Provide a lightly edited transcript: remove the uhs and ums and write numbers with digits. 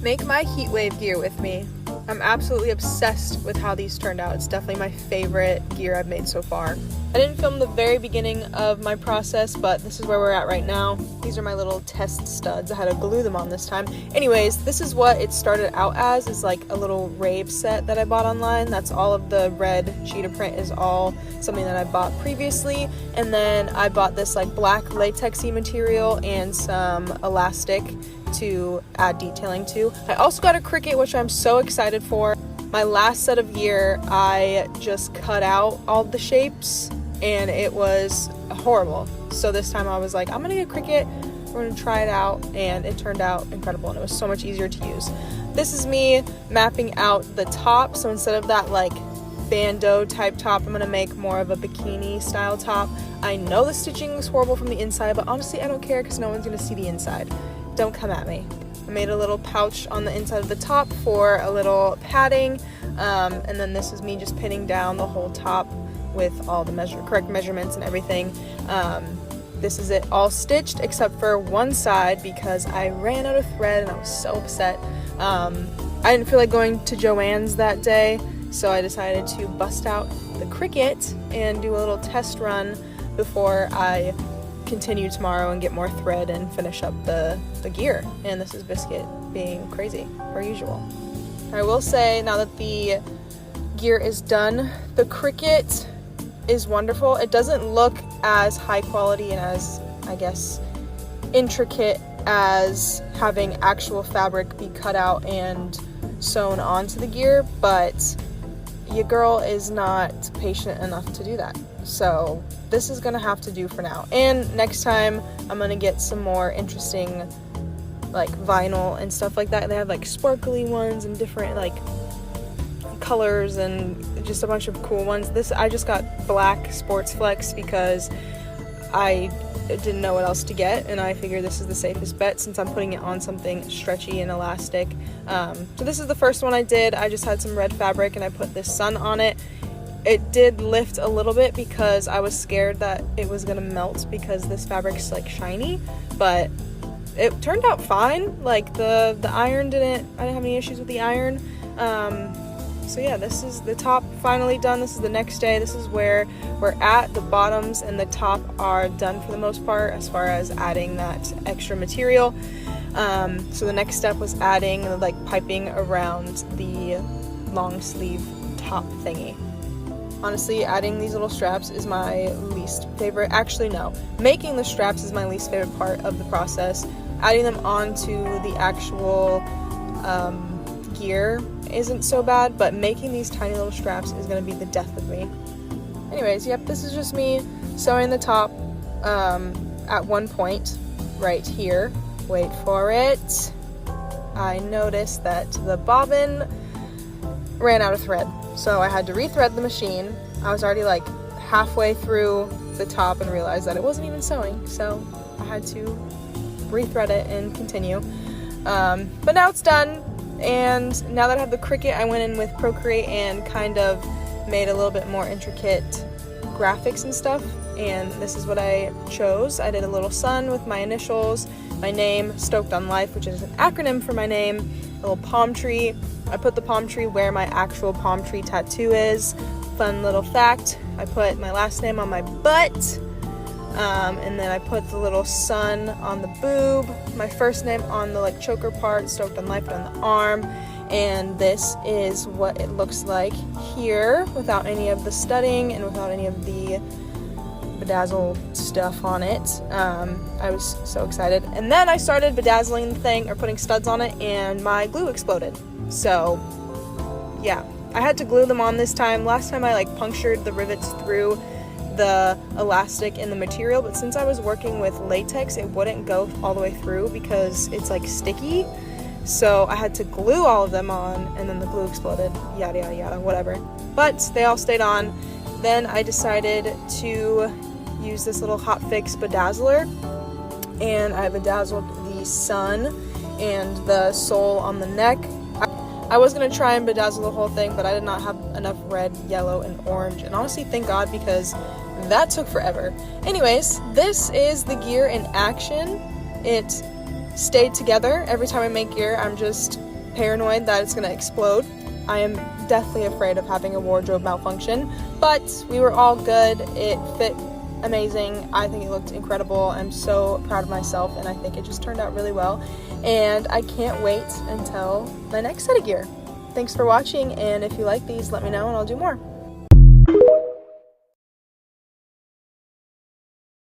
Make my Heatwave gear with me. I'm absolutely obsessed with how these turned out. It's definitely my favorite gear I've made so far. I didn't film the very beginning of my process, but this is where we're at right now. These are my little test studs. I had to glue them on this time. Anyways, this is what it started out as, is like a little rave set that I bought online. That's all of the red cheetah print is all something that I bought previously. And then I bought this like black latexy material and some elastic to add detailing to. I also got a Cricut, which I'm so excited for. My last set of gear, I just cut out all the shapes and it was horrible. So this time I was like, I'm gonna get Cricut, we're gonna try it out, and it turned out incredible and it was so much easier to use. This is me mapping out the top, so instead of that like bandeau type top, I'm gonna make more of a bikini style top. I know the stitching was horrible from the inside, but honestly I don't care because no one's gonna see the inside. Don't come at me. I made a little pouch on the inside of the top for a little padding, and then this is me just pinning down the whole top with all the correct measurements and everything. This is it all stitched except for one side because I ran out of thread and I was so upset. I didn't feel like going to Joann's that day, so I decided to bust out the Cricut and do a little test run before I continue tomorrow and get more thread and finish up the gear. And this is Biscuit being crazy, per usual. I will say, now that the gear is done, the Cricut is wonderful. It doesn't look as high quality and as, I guess, intricate as having actual fabric be cut out and sewn onto the gear, but your girl is not patient enough to do that. So this is gonna have to do for now. And next time I'm gonna get some more interesting like vinyl and stuff like that. They have like sparkly ones and different like colors and just a bunch of cool ones. I just got black Sports Flex because I didn't know what else to get, and I figured this is the safest bet since I'm putting it on something stretchy and elastic. So this is the first one I did. I just had some red fabric and I put this sun on it. It did lift a little bit because I was scared that it was gonna melt because this fabric's like shiny, but it turned out fine. Like the iron I didn't have any issues with the iron. So yeah, this is the top finally done. This is the next day. This is where we're at. The bottoms and the top are done for the most part as far as adding that extra material. So the next step was adding like piping around the long sleeve top thingy. Honestly, adding these little straps is my least favorite. Actually, no. Making the straps is my least favorite part of the process. Adding them onto the actual gear isn't so bad, but making these tiny little straps is going to be the death of me. Anyways, yep, this is just me sewing the top at one point right here. Wait for it. I noticed that the bobbin ran out of thread, so I had to rethread the machine. I was already like halfway through the top and realized that it wasn't even sewing, so I had to rethread it and continue. But now it's done, and now that I have the Cricut, I went in with Procreate and kind of made a little bit more intricate graphics and stuff, and this is what I chose. I did a little sun with my initials, my name, Stoked on Life, which is an acronym for my name, a little palm tree. I put the palm tree where my actual palm tree tattoo is. Fun little fact, I put my last name on my butt, and then I put the little sun on the boob, my first name on the like choker part, Stoked on Life on the arm, and this is what it looks like here without any of the studding and without any of the bedazzled stuff on it. I was so excited, and then I started bedazzling the thing or putting studs on it, and my glue exploded. So yeah, I had to glue them on this time. Last time I like punctured the rivets through the elastic in the material, but since I was working with latex, it wouldn't go all the way through because it's like sticky. So I had to glue all of them on, and then the glue exploded, yada yada yada, whatever. But they all stayed on. Then I decided to use this little Hot Fix bedazzler, and I bedazzled the sun and the sole on the neck. I was going to try and bedazzle the whole thing, but I did not have enough red, yellow, and orange, and honestly, thank God, because that took forever. Anyways, this is the gear in action. It stayed together. Every time I make gear, I'm just paranoid that it's gonna explode. I am deathly afraid of having a wardrobe malfunction, but we were all good. It fit amazing. I think it looked incredible. I'm so proud of myself, and I think it just turned out really well, and I can't wait until my next set of gear. Thanks for watching, and if you like these, let me know and I'll do more.